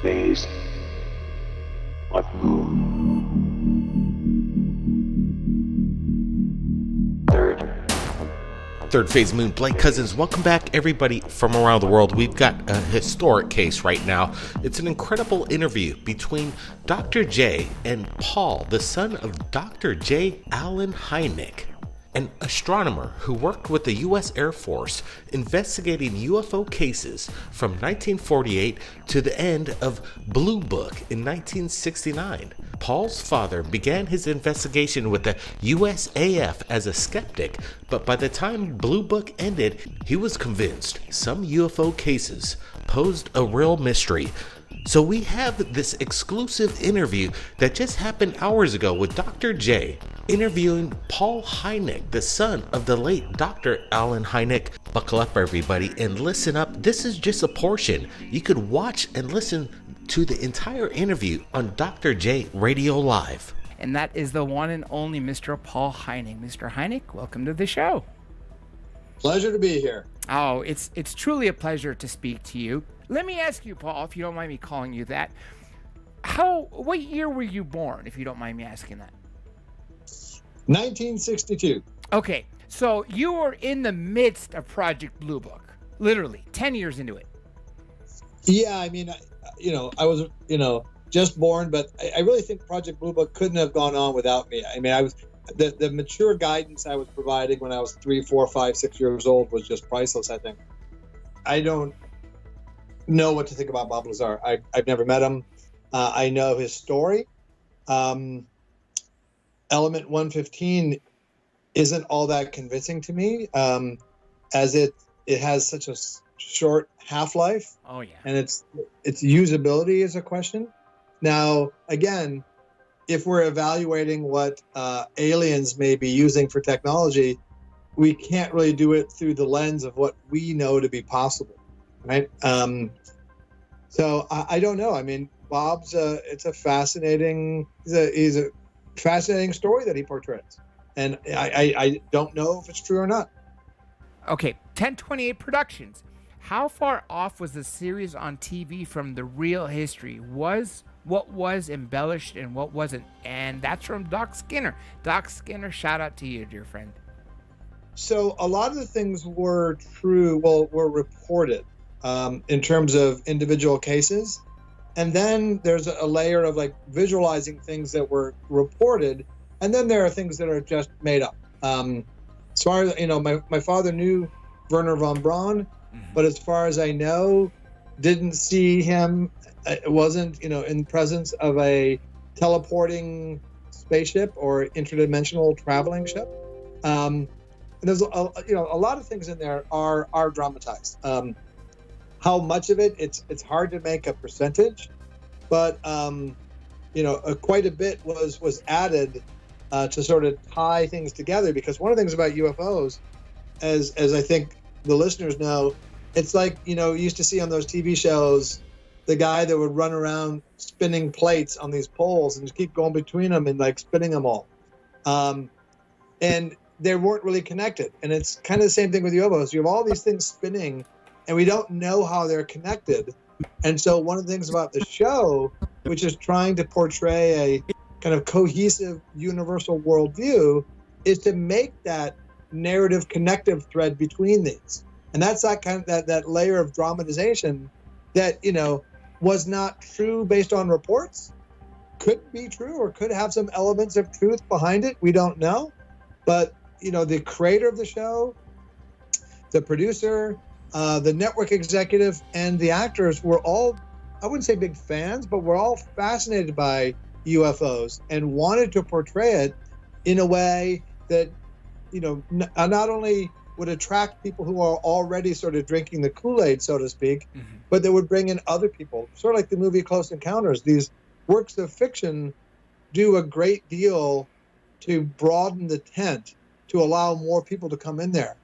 phase. What moon? Third Phase Moon, Blake Cousins. Welcome back, everybody from around the world. We've got a historic case right now. It's an incredible interview between Dr. J and Paul, the son of Dr. J. Allen Hynek, an astronomer who worked with the U.S. Air Force investigating UFO cases from 1948 to the end of Blue Book in 1969. Paul's father began his investigation with the USAF as a skeptic, but by the time Blue Book ended, he was convinced some UFO cases posed a real mystery. So we have this exclusive interview that just happened hours ago with Dr. J interviewing Paul Hynek, the son of the late Dr. Allen Hynek. Buckle up, everybody, and listen up. This is just a portion. You could watch and listen to the entire interview on Dr. J Radio Live. And that is the one and only Mr. Paul Hynek. Mr. Hynek, welcome to the show. Pleasure to be here. Oh, it's truly a pleasure to speak to you. Let me ask you, Paul, if you don't mind me calling you that, what year were you born, if you don't mind me asking that? 1962. Okay, so you were in the midst of Project Blue Book, literally 10 years into it. Yeah, I mean, I was, just born, but I really think Project Blue Book couldn't have gone on without me. I mean, I was the mature guidance I was providing when I was 3, 4, 5, 6 years old was just priceless, I think. I don't know what to think about Bob Lazar. I've never met him. I know his story. Element 115 isn't all that convincing to me, as it has such a short half-life. Oh yeah. And its usability is a question. Now, again, if we're evaluating what aliens may be using for technology, we can't really do it through the lens of what we know to be possible, right? So I don't know. I mean, Bob's he's a fascinating story that he portrays, and I don't know if it's true or not. Okay, 1028 Productions. How far off was the series on TV from the real history? What was embellished and what wasn't? And that's from Doc Skinner. Doc Skinner, shout out to you, dear friend. So a lot of the things were true, were reported in terms of individual cases. And then there's a layer of like visualizing things that were reported. And then there are things that are just made up. As far as, my father knew Werner von Braun, but as far as I know, didn't see him. It wasn't, in presence of a teleporting spaceship or interdimensional traveling ship. And there's a lot of things in there are dramatized. How much of it, it's hard to make a percentage, but quite a bit was added to sort of tie things together. Because one of the things about UFOs, as I think the listeners know, it's like you used to see on those TV shows the guy that would run around spinning plates on these poles and just keep going between them and like spinning them all, and they weren't really connected. And it's kind of the same thing with UFOs. You have all these things spinning, and we don't know how they're connected. And so one of the things about the show, which is trying to portray a kind of cohesive, universal worldview, is to make that narrative connective thread between these. And that's that kind of that layer of dramatization that, was not true based on reports, could be true or could have some elements of truth behind it. We don't know. But, the creator of the show, the producer, the network executive, and the actors were all, I wouldn't say big fans, but we're all fascinated by UFOs and wanted to portray it in a way that, not only would attract people who are already sort of drinking the Kool-Aid, so to speak, but that would bring in other people. Sort of like the movie Close Encounters. These works of fiction do a great deal to broaden the tent, to allow more people to come in there.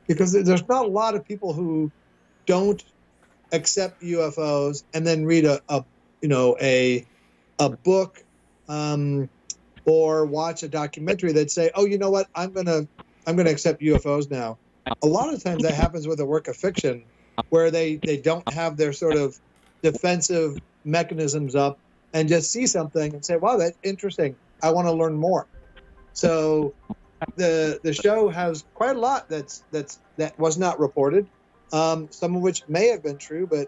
Because there's not a lot of people who don't accept UFOs and then read a book or watch a documentary that say, oh, you know what, I'm gonna accept UFOs now. A lot of times that happens with a work of fiction where they don't have their sort of defensive mechanisms up and just see something and say, wow, that's interesting. I want to learn more. So the show has quite a lot that was not reported, some of which may have been true, but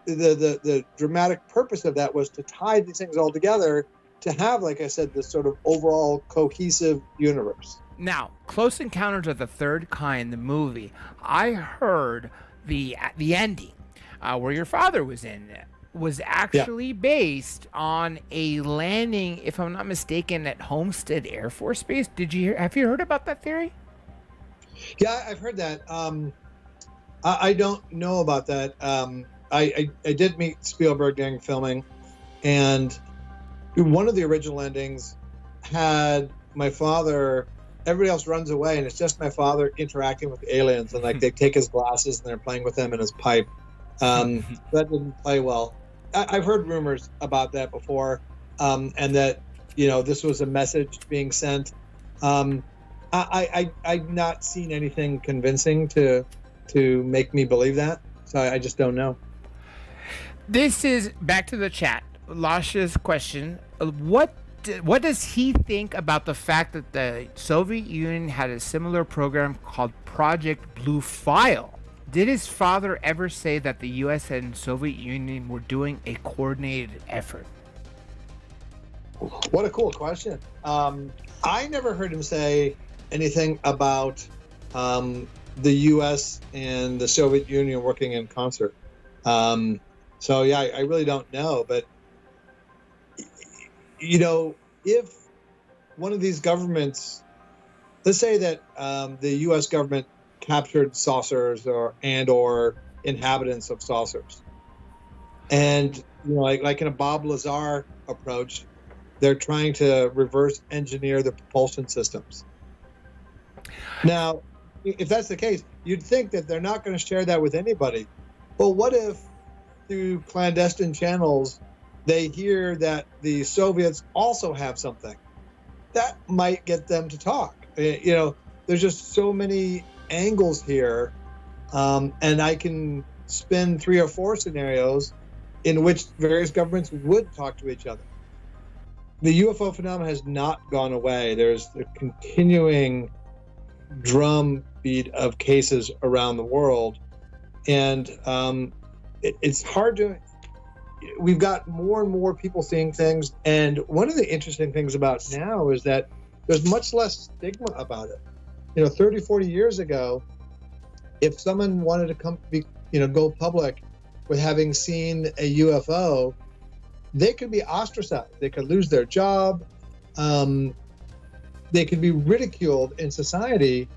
the dramatic purpose of that was to tie these things all together to have, like I said, this sort of overall cohesive universe. Now, Close Encounters of the Third Kind, the movie, I heard the ending where your father was in it was actually based on a landing, if I'm not mistaken, at Homestead Air Force Base. Have you heard about that theory? Yeah, I've heard that. I don't know about that. I did meet Spielberg during filming, and one of the original endings had my father. Everybody else runs away, and it's just my father interacting with the aliens, and like they take his glasses and they're playing with them in his pipe. That didn't play well. I've heard rumors about that before, and that this was a message being sent. I've not seen anything convincing to make me believe that, so I just don't know. This is back to the chat. Lasha's question: What does he think about the fact that the Soviet Union had a similar program called Project Blue File? Did his father ever say that the U.S. and Soviet Union were doing a coordinated effort? What a cool question. I never heard him say anything about the U.S. and the Soviet Union working in concert. So, yeah, I really don't know. But, if one of these governments, let's say that the U.S. government captured saucers or inhabitants of saucers, and like in a Bob Lazar approach, they're trying to reverse engineer the propulsion systems. Now, if that's the case, you'd think that they're not going to share that with anybody. Well, what if through clandestine channels they hear that the Soviets also have something? That might get them to talk. There's just so many angles here, and I can spin 3 or 4 scenarios in which various governments would talk to each other. The UFO phenomenon has not gone away. There's a continuing drumbeat of cases around the world, and it's hard to. We've got more and more people seeing things, and one of the interesting things about now is that there's much less stigma about it. 30, 40 years ago, if someone wanted to go public with having seen a UFO, they could be ostracized. They could lose their job. They could be ridiculed in society.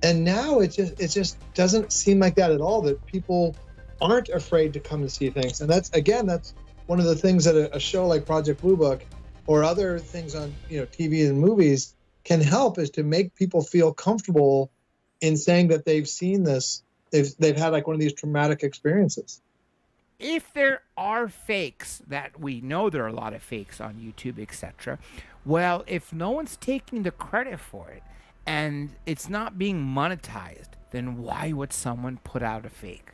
And now it just doesn't seem like that at all, that people aren't afraid to come and see things. And that's one of the things that a show like Project Blue Book or other things on TV and movies can help, is to make people feel comfortable in saying that they've seen this. They've had like one of these traumatic experiences. If there are fakes, that we know there are a lot of fakes on YouTube, etc. Well, if no one's taking the credit for it and it's not being monetized, then why would someone put out a fake?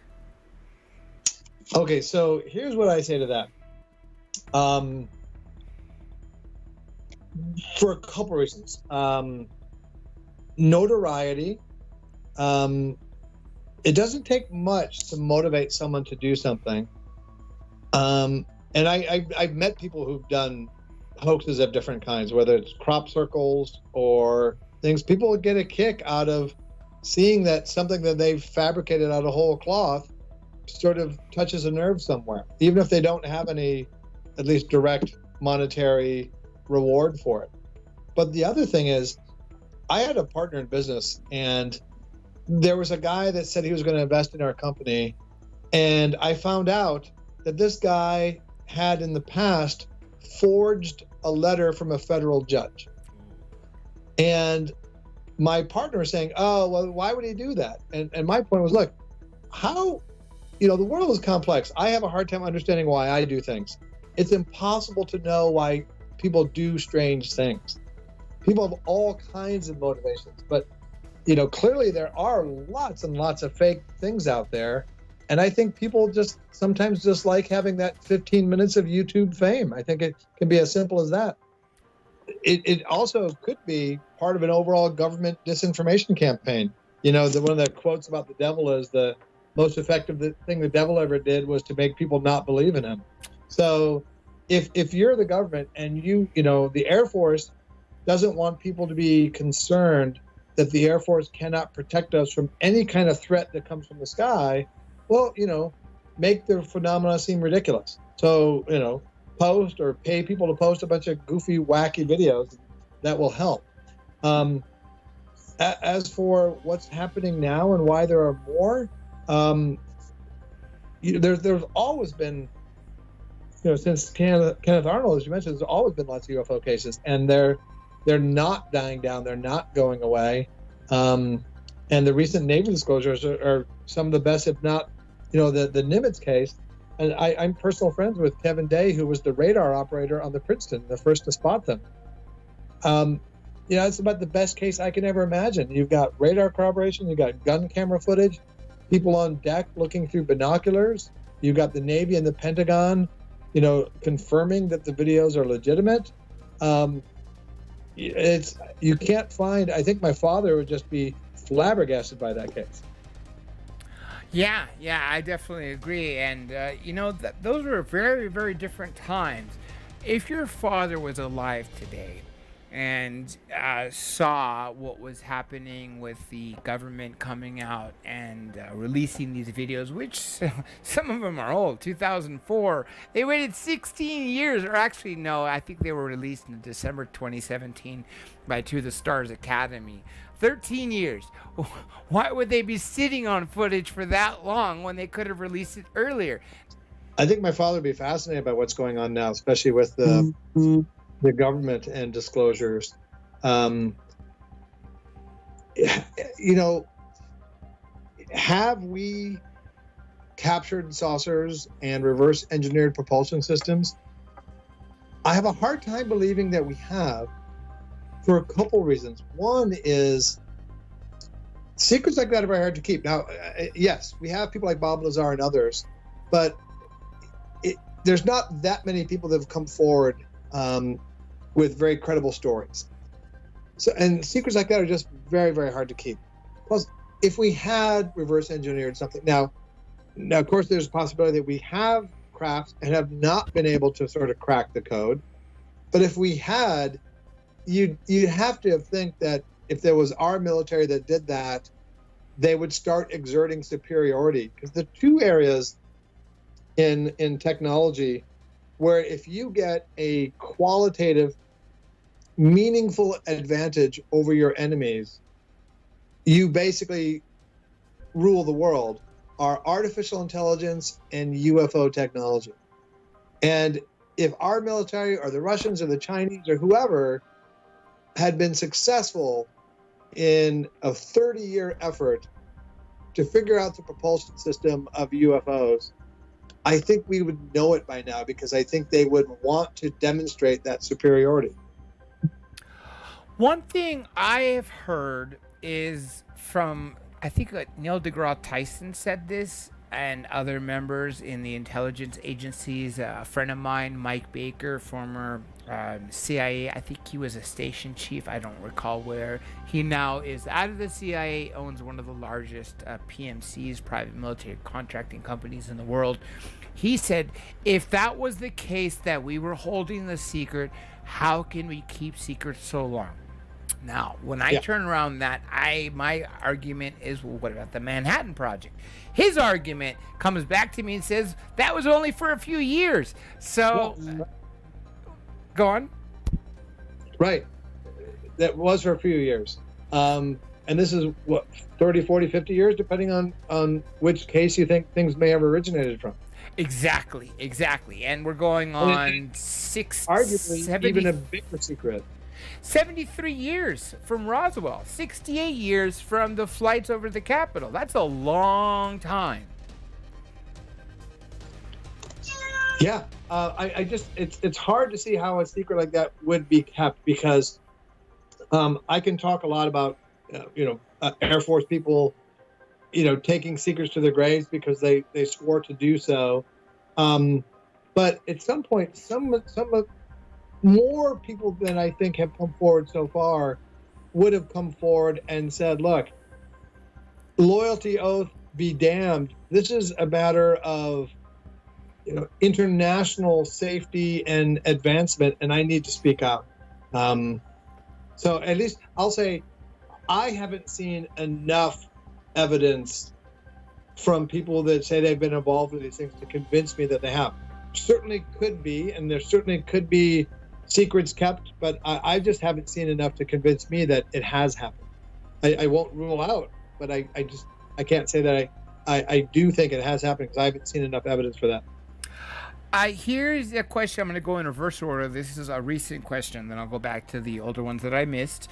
Okay, so here's what I say to that. For a couple reasons. Notoriety. It doesn't take much to motivate someone to do something. And I've met people who've done hoaxes of different kinds, whether it's crop circles or things. People get a kick out of seeing that something that they've fabricated out of whole cloth sort of touches a nerve somewhere, even if they don't have any, at least direct monetary reward for it. But the other thing is, I had a partner in business, and there was a guy that said he was going to invest in our company, and I found out that this guy had in the past forged a letter from a federal judge. And my partner was saying, oh, well, why would he do that? And my point was, look, how, the world is complex. I have a hard time understanding why I do things. It's impossible to know why people do strange things. People have all kinds of motivations, but clearly there are lots and lots of fake things out there, And I think people just sometimes just like having that 15 minutes of YouTube fame. I think it can be as simple as that. It also could be part of an overall government disinformation campaign. One of the quotes about the devil is the most effective thing the devil ever did was to make people not believe in him. So if you're the government and the Air Force doesn't want people to be concerned that the Air Force cannot protect us from any kind of threat that comes from the sky, well, make the phenomena seem ridiculous. So, post or pay people to post a bunch of goofy, wacky videos. That will help. As for what's happening now and why there are more, there's always been, since Kenneth Arnold, as you mentioned, there's always been lots of UFO cases, and they're not dying down. They're not going away. And the recent Navy disclosures are some of the best, if not, the Nimitz case. And I'm personal friends with Kevin Day, who was the radar operator on the Princeton, the first to spot them. It's about the best case I can ever imagine. You've got radar corroboration, you've got gun camera footage, people on deck looking through binoculars. You've got the Navy and the Pentagon, confirming that the videos are legitimate. You can't find. I think my father would just be flabbergasted by that case. Yeah, I definitely agree. And, those were very, very different times. If your father was alive today and saw what was happening with the government coming out and releasing these videos, which some of them are old, 2004, they waited 16 years, or actually, no, I think they were released in December 2017 by To the Stars Academy. 13 years. Why would they be sitting on footage for that long when they could have released it earlier? I think my father would be fascinated by what's going on now, especially with the government and disclosures. Have we captured saucers and reverse engineered propulsion systems? I have a hard time believing that we have, for a couple reasons. One is secrets like that are very hard to keep. Now, yes, we have people like Bob Lazar and others, but there's not that many people that have come forward with very credible stories. And secrets like that are just very, very hard to keep. Plus, if we had reverse engineered something, now of course, there's a possibility that we have crafts and have not been able to sort of crack the code. But if we had, you'd have to think that if there was our military that did that, they would start exerting superiority. Because the two areas in technology where if you get a qualitative, meaningful advantage over your enemies, you basically rule the world, are artificial intelligence and UFO technology. And if our military or the Russians or the Chinese or whoever had been successful in a 30-year effort to figure out the propulsion system of UFOs, I think we would know it by now, because I think they would want to demonstrate that superiority. One thing I have heard is from, I think Neil deGrasse Tyson said this, and other members in the intelligence agencies. A friend of mine, Mike Baker, former CIA, I think he was a station chief, I don't recall where. He now is out of the CIA, owns one of the largest PMCs, private military contracting companies in the world. He said, if that was the case, that we were holding the secret, how can we keep secrets so long? Now, when I turn around that, my argument is, well, what about the Manhattan Project? His argument comes back to me and says, that was only for a few years. So, go on. Right. That was for a few years. And this is, 30, 40, 50 years, depending on which case you think things may have originated from. Exactly. And we're going on arguably 70, even a bigger secret. 73 years from Roswell, 68 years from the flights over the Capitol. That's a long time. Yeah, I just it's hard to see how a secret like that would be kept, because I can talk a lot about Air Force people taking secrets to their graves because they swore to do so. But at some point, some more people than I think have come forward so far would have come forward and said, look, loyalty oath be damned. This is a matter of international safety and advancement, and I need to speak out. So at least I'll say I haven't seen enough evidence from people that say they've been involved with these things to convince me that they have. Certainly could be, and there certainly could be secrets kept, but I just haven't seen enough to convince me that it has happened. I won't rule out, but I can't say that I do think it has happened because I haven't seen enough evidence for that. Here's a question. I'm going to go in reverse order. This is a recent question, then I'll go back to the older ones that I missed.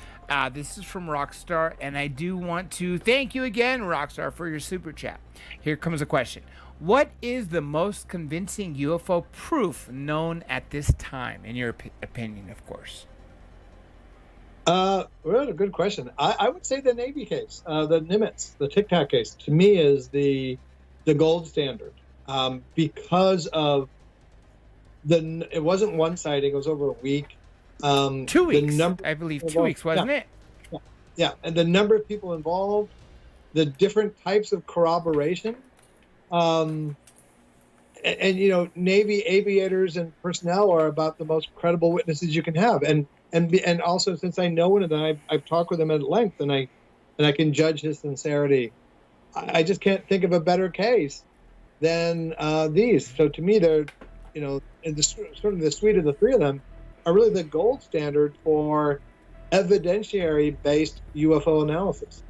This is from Rockstar, and I do want to thank you again, Rockstar, for your super chat. Here comes a question. What is the most convincing UFO proof known at this time, in your opinion, of course? Well, a good question. I would say the Navy case, the Nimitz, the Tic Tac case, to me is the gold standard because of it wasn't one sighting; it was over a week. 2 weeks, I believe. 2 weeks, wasn't it? Yeah, and the number of people involved, the different types of corroboration, and Navy aviators and personnel are about the most credible witnesses you can have, and also since I know one of them, I've talked with him at length, and I can judge his sincerity. I just can't think of a better case than these. So to me, they're sort of the suite of the three of them are really the gold standard for evidentiary-based UFO analysis.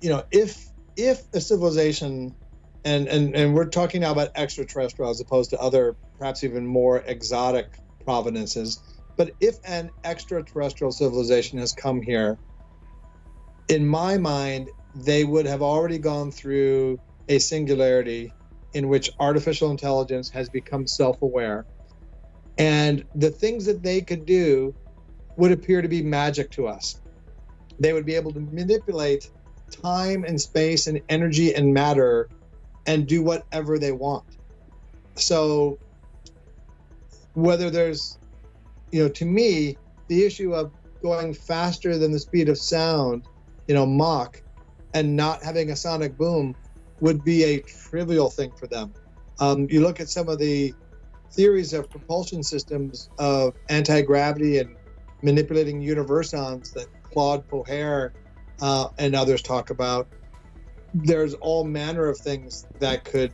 If a civilization, and we're talking now about extraterrestrial as opposed to other, perhaps even more exotic provenances, but if an extraterrestrial civilization has come here, in my mind, they would have already gone through a singularity in which artificial intelligence has become self-aware. And the things that they could do would appear to be magic to us. They would be able to manipulate time and space and energy and matter and do whatever they want. So whether there's, to me, the issue of going faster than the speed of sound, Mach, and not having a sonic boom would be a trivial thing for them. You look at some of the theories of propulsion systems of anti-gravity and manipulating universons that Claude Poher and others talk about. There's all manner of things that could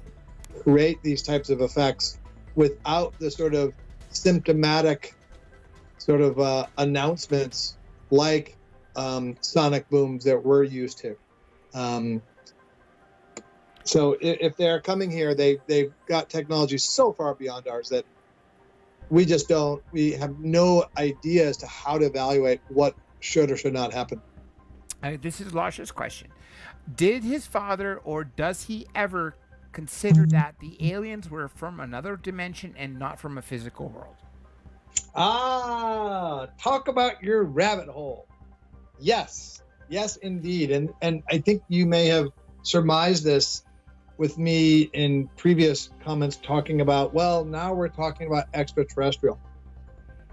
create these types of effects without the sort of symptomatic sort of announcements like sonic booms that we're used to. So if they're coming here, they've got technology so far beyond ours that we have no idea as to how to evaluate what should or should not happen. This is Lasha's question. Did his father, or does he ever consider that the aliens were from another dimension and not from a physical world? Talk about your rabbit hole. Yes, indeed. And I think you may have surmised this with me in previous comments talking about, well, now we're talking about extraterrestrial.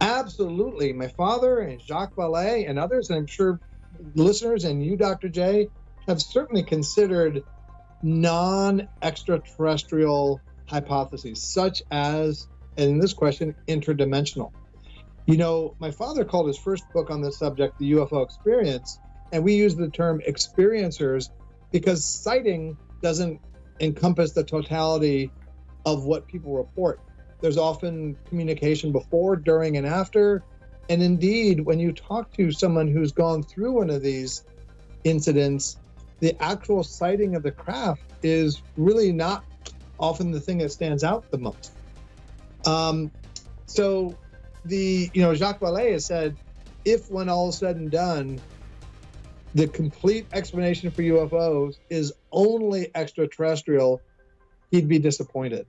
Absolutely. My father and Jacques Vallée and others, and I'm sure listeners and you, Dr. J, have certainly considered non-extraterrestrial hypotheses, such as, in this question, interdimensional. My father called his first book on this subject the UFO Experience, and we use the term experiencers because sighting doesn't encompass the totality of what people report. There's often communication before, during, and after. And indeed, when you talk to someone who's gone through one of these incidents, the actual sighting of the craft is really not often the thing that stands out the most. So Jacques Vallée has said, if when all is said and done, the complete explanation for UFOs is only extraterrestrial, he'd be disappointed.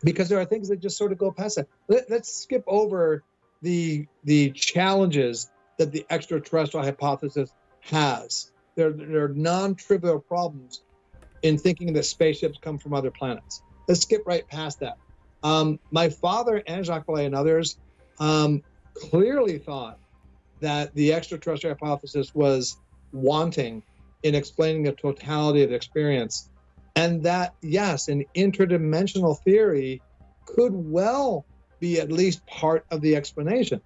Because there are things that just sort of go past that. Let's skip over the challenges that the extraterrestrial hypothesis has. They're non-trivial problems. in thinking that spaceships come from other planets. Let's skip right past that. My father and Jacques Vallée and others clearly thought that the extraterrestrial hypothesis was wanting in explaining the totality of experience, and that, yes, an interdimensional theory could well be at least part of the explanation.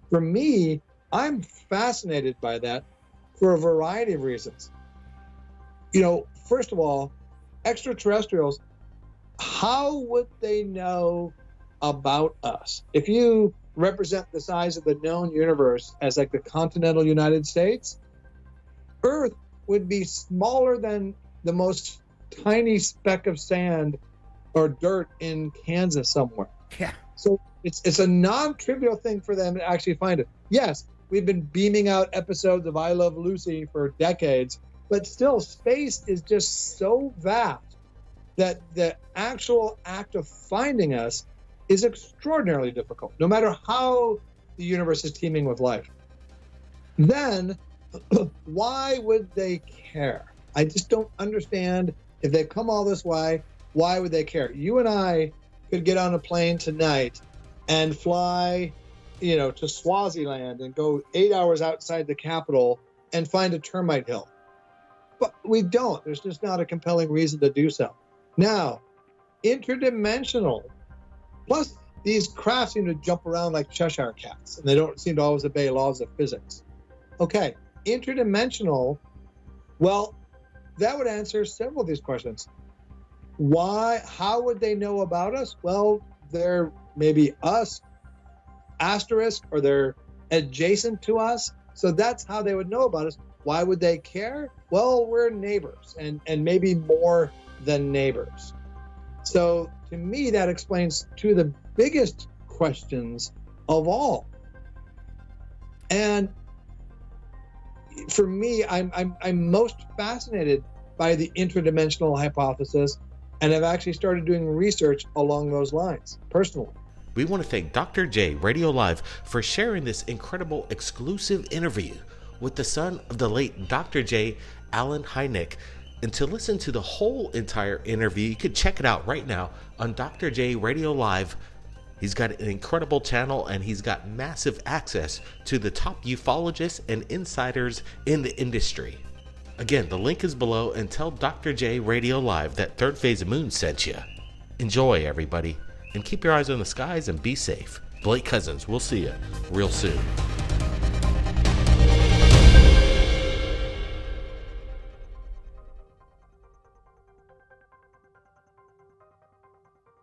For me, I'm fascinated by that for a variety of reasons. First of all, extraterrestrials, how would they know about us? If you represent the size of the known universe as like the continental United States, Earth would be smaller than the most tiny speck of sand or dirt in Kansas somewhere. Yeah. So it's a non-trivial thing for them to actually find it. Yes, we've been beaming out episodes of I Love Lucy for decades, but still space is just so vast that the actual act of finding us is extraordinarily difficult, no matter how the universe is teeming with life. Then, why would they care? I just don't understand. If they've come all this way, why would they care? You and I could get on a plane tonight and fly, to Swaziland and go 8 hours outside the capital and find a termite hill. But we don't. There's just not a compelling reason to do so. Now, interdimensional, plus these crafts seem to jump around like Cheshire cats, and they don't seem to always obey laws of physics. Okay, interdimensional, well, that would answer several of these questions. Why? How would they know about us? Well, they're maybe us, asterisk, or they're adjacent to us. So that's how they would know about us. Why would they care? Well, we're neighbors, and maybe more than neighbors. So to me, that explains two of the biggest questions of all. And for me, I'm most fascinated by the interdimensional hypothesis, and I've actually started doing research along those lines personally. We want to thank Dr. J Radio Live for sharing this incredible exclusive interview with the son of the late Dr. J, Alan Hynek. And to listen to the whole entire interview, you can check it out right now on Dr. J Radio Live. He's got an incredible channel, and he's got massive access to the top ufologists and insiders in the industry. Again, the link is below, and tell Dr. J Radio Live that Third Phase Moon sent you. Enjoy, everybody, and keep your eyes on the skies and be safe. Blake Cousins, we'll see you real soon.